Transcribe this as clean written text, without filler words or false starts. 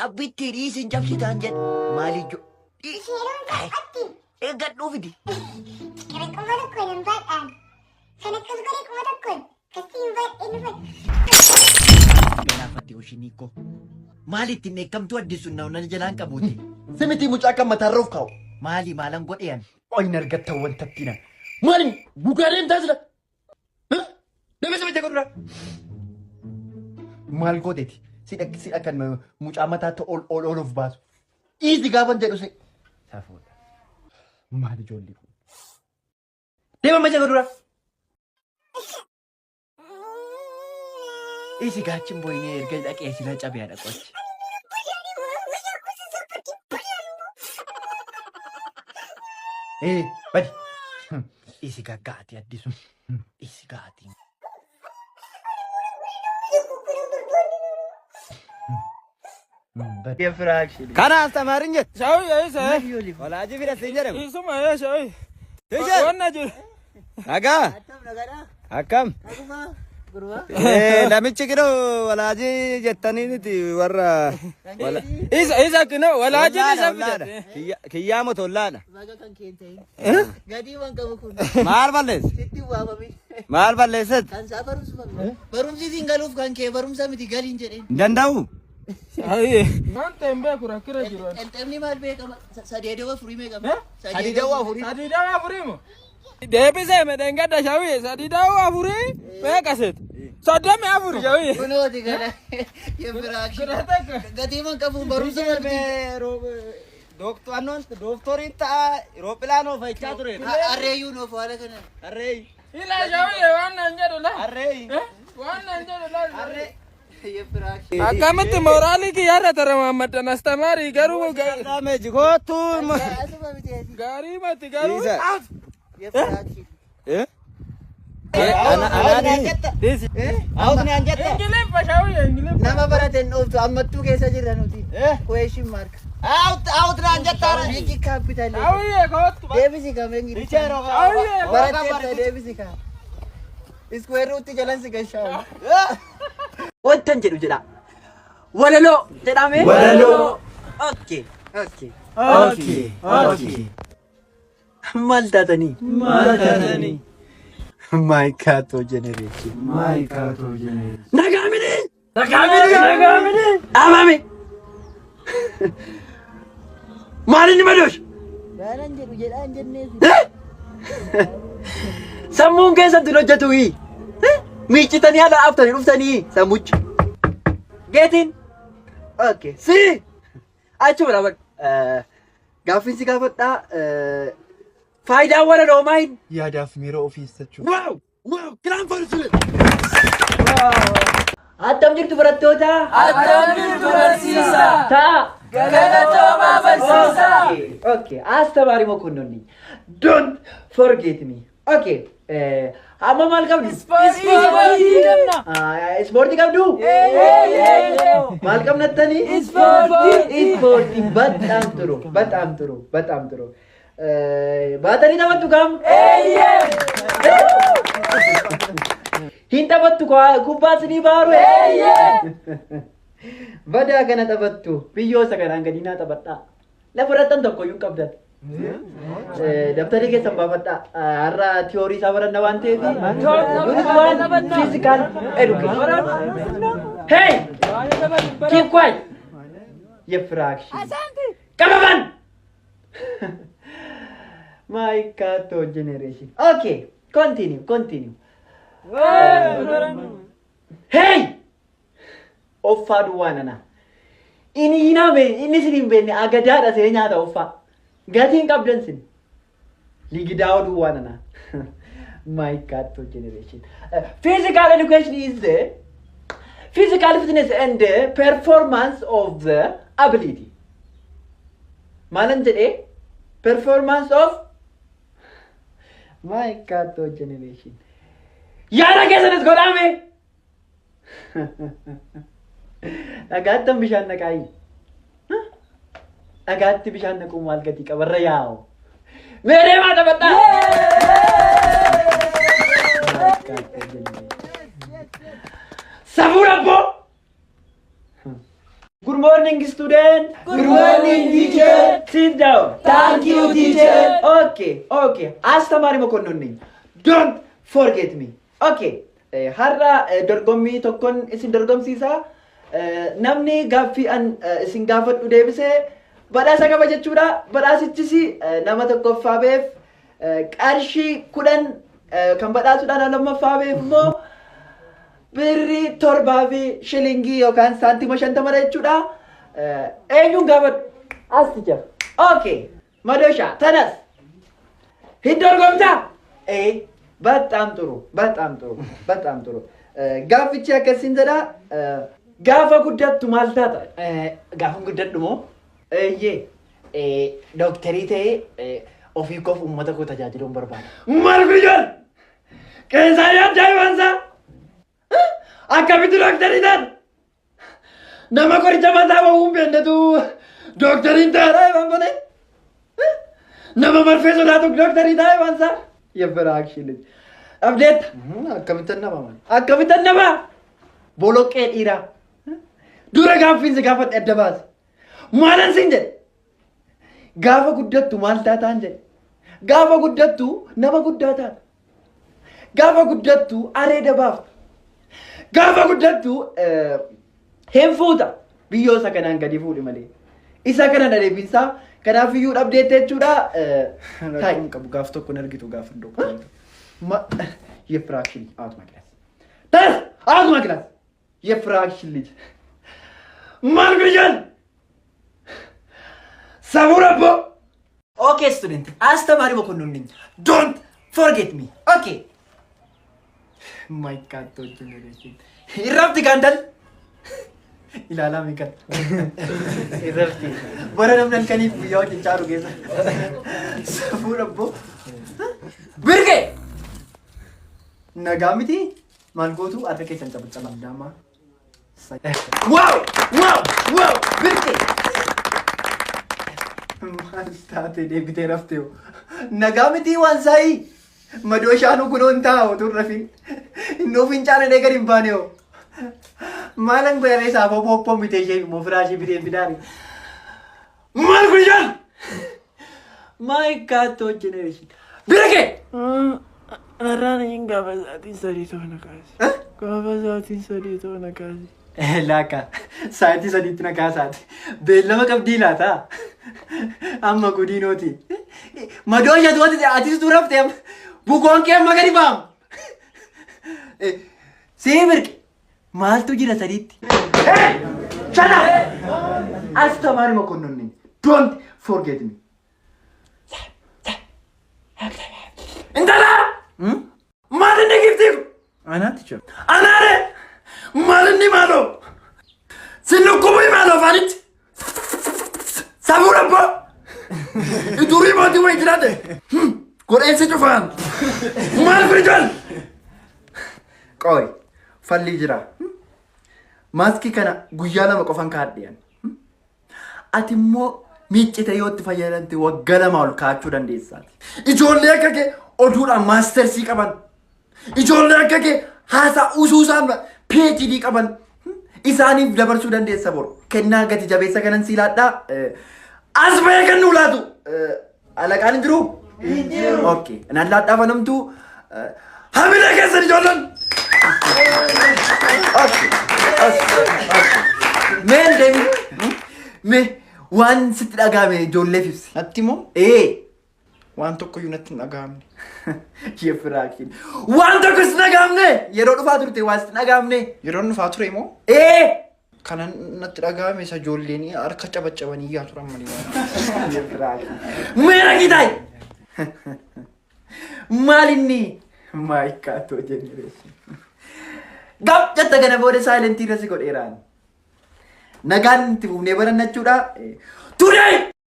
Abbitti dhiisin cabsitaan jedhe maaliyyuu. Eeggadhuu fidi. Kana kuma tokko hin baadhaan. Kana kas godhe kuma tokkoon. Kasi hin baadhee nu baadhe. Galaafatti oshinii koo. Maalitti hin eekkamtu addisuun naannoo jalaan qabuuti. Simitii mucaa kan mataarroof kaa'u. Maali maalan godheyan? Oyin argatta wanta ittiin. Maali gugaa deemtaa jira? Nama sama jedhu dura. Maal gooteeti? Sidha kan mucaa mataatti ol of baasu. Dhiisi gaafan jedhu si. Saafuudha. Maali ijoollee kun? Deema ma jedhu dura. Isi gaachin boyinee erga dhaqee sila cabee haadha qochi. Badi. Isi gaggaati addisu. Isi gaati. Kana astamarin jet. Shawi ya isa. Walaji bira sinjare. Isuma ya shawi. Teacher. Wanna jur. Naga. Akkam. Namichi kino walaji jettanii niti warra. Isa kino walaji ni sabda. Kiyyaamo tollaadha. Gadii waan qabu kun. Maal ballees? Sitti waamame. Maal balleesset? Kan saa barumsi siin galuuf kan kee barumsa miti galiin jedheen. Danda'u. Aye. Wanta embe kura kira jiru. Entemni maal beekama? Sadeedawa furii meeqama? Sadiidawa furii. Sadiidawa furii mo. Deebisee medengada shawi sadiidawa furii meeqaset? Soddoma afur shawi. Kunooti kana. Yefiraakshi. Gatii man qabu barumsa Doktoriin ta'a Roophilaanoo fayyichaa ture. Arreeyyuu noof haala kana. Arreey. Ila shawi waan nan jedhu la. Arreey. Waan nan jedhu la. Arreey. Yefiraakshi. Akkamitti mooraalii kiyyaarra tara Muhammadan astamaari garuu Dame jigootu. Asuma miti. gaarii mati garuu. Yefiraakshi. Awutni anjetta. Ingiliffa shawi ingiliffa. Nama barateen dhooftu ammattuu keessa jirra nuti. Question mark. Awutni anjetta. Bigi capital. Awiyee kootu. Deebisi kamee ngiri. Icheero. Barateen deebisi ka. Square root jalan si gashaa. Wantan jedhu jedha. Walaloo jedhame. Walaloo. Okay. Maal taatanii? Maayikaatoo generation. Nagaamini. Amame. Maalin madoosh? Gaanan jedhu jedhaan jenneesi. Sammuun keessatti hojjetu hii. Miiccitanii haala aftanii dhuftanii sammuchi. Geetiin. Okay. Si. Achuma dhaban. Gaaffiin si gaafadhaa. Faayidaan walaloo maali? Yaadaaf miira ofiissachuu. Wow! Kiraan farsule. Attam jirtu barattoota? Attam jirtu barsiisaa. Ta'a. Galatoomaa barsiisaa. Okay. Astamaari mokonnoonni. Don't forget me. Okay. Amma maal qabdu? Ispoortii qabna. Ispoortii qabdu? Maal qabnattanii? Ispoortii. Bataam turu. Baatanii taphattu kam? Hin taphattu kubbaa sinii baaru? Badaa kana taphattu. Biyyoosa kanaan gadi naa taphadhaa. Lafa irrattan tokko iyyuu qabdan. Dabtarii keessan baafadhaa. Har'a tiyoorii isaa baranna waan ta'eef. Physical education. Hey! Keep quiet. Yefraction. Qabaman! Maayikaatoo generation. Okay. Continue. Hey! Offaa duwwaa nana. Inni sin hin beekne agadaadha see nyaata offaa. Gatiin qabdan sin. Ligidaa'oo duwwaa nana. Maayikaatoo generation. Physical education is the physical fitness and the performance of the ability. Maalan jedhee? Performance of Maayikaatoo generation. Yaada keessanis godhame. Dhagaattan bishaan naqaayi. Dhagaatti bishaan naquu maal gatii qabarra yaa'u. Meeree maa taphattaa? Safuu rabboo. Good morning, student. Good morning, teacher. Sit down. Thank you, teacher. Okay. Astamari mokononni. Don't forget me. Okay. Har'a dorgommii tokkon isin dorgomsiisa. Namni gaaffii an isin gaafadhu deebisee badhaasa qaba jechuudha. Badhaasichis nama tokkoffaa beef qarshii 10 kan badhaasuudhaan lammaffaa beef immoo birrii 7 fi shilingii yookaan saantima 50 jechuudha. Eenyuun gaafadhu? Asticha. Okay. Madosha tanas. Hin dorgomtaa? በጣም ጥሩ ጋፍቻ ከሲንዘዳ ጋፋ ጉዳቱ ማልታታ ጋፋን ጉዳት ደሞ ዶክተሪ ተይ ኦፊ ኮፍ ኡመተ ኮ ተጃጅሎን በርባዳ ማርጉጆን ከዛያ ዳይዋንሳ አካቢቱ ዶክተሪ ታን ነማ ቆሪቻ ማታው ኡምበንደቱ ዶክተሪ ታራ ባንበነ ነማ መርፌ ሶላቱ ዶክተሪ ዳይዋንሳ የፍራክሽን አብዴት አከምተነባ ቦሎቄ ዲራ ዱረ ጋፊን ዝጋፈት አደባስ ማለን ሲንጀ ጋፈ ጉደቱ ማልታታ እንጀ ጋፈ ጉደቱ ነመ ጉዳታ ጋፈ ጉደቱ አሬ ደባፍ ጋፈ ጉደቱ ሄንፉታ ቢዮ ሰከናን ገዲ ፉዲ መሌ ኢሳ ከና ደሬቢንሳ ከናፍዩ አፕዴት ተቹዳ ታይም ጋፍ tokko nergitu gaaf ዶክተር የፍራክሽን አውት ማክላስ የፍራክሽን ልጅ ማርግሪጃን ሳቡራቦ ኦኬ ስቱደንት አስተማሪ መኮንን ነኝ ዶንት ፎርጌት ሚ ኦኬ ማይ ጋድ ጀነሬሽን ይራፍት ጋንደል ilaala mikan irrafti bara namnan kanif biyoo cincaru geessa safuu dabbo birge nagamiti maal gootu arra keessan cabacabam dama wow birge maal taate deebitee raftee nagamiti waan sa'i madooshaanu kunoon taa'u turrafin innoo fincaane gadi hin baane Malang bayar sa popo miteshe mo frashi bidari. Margujan. My God to generation. Birake. Arana inga bazati sarito na kazi. Bazati sarito na kazi. Laka. Saati sarito na kazi. Bellama kabdila ta. Amma gudinoti. Madosha duwati atis durafte. Bukon ke magari bam. Semirke. Maaltu jira sadiitti. Shut up! Astamari mokonnon nini. Don't forget me. Intala! Maal inni giftiif? Anaatti jira. Anaare! Maal inni maaloo? Sinnukkubii maaloo faanitti? Sabuu dhabboo? Iturii mootii wayii jiraate? Godheensi cufaan. Maal firijoon? Qooy. Falli jira. Maaskii kana guyyaa lama qofan kaadhiyan. Ati immoo miiccite yoo itti fayyadamte waggaa lama ol kaachuu dandeessaati. Ijoollee akka kee oduudhaan maastersii qaban. Ijoollee akka kee haasaa usuusaan PhD qaban. Isaaniif dabarsuu dandeessa boru. Kennaa gati jabeessa kanan siilaadhaa. As bahee kan nu laatu. Alaqaan hin jiru? Hin jiru. Okay. Naan laadhaa fanamtuu. Hamilee keessan ijoolleen. Men David, me waan sitti dhagaame ijoollee fibsi. Natti moo? Waan tokko iyyuu natti hin dhagaamne. Yefiraakin. Waan tokko sitti dhagaamne yeroo dhufaa turte waan sitti dhagaamne. Yeroon dhufaa ture moo? Kana natti dhagaame isa ijoolleen harka cabacabanii yaa turan malee. Yefiraakin. Meera gitaay. Maalinni maayikaatoo generation. Gap jetta kana booda silent irra si godheeraan. Nagaan itti fufnee barannachuudha. Today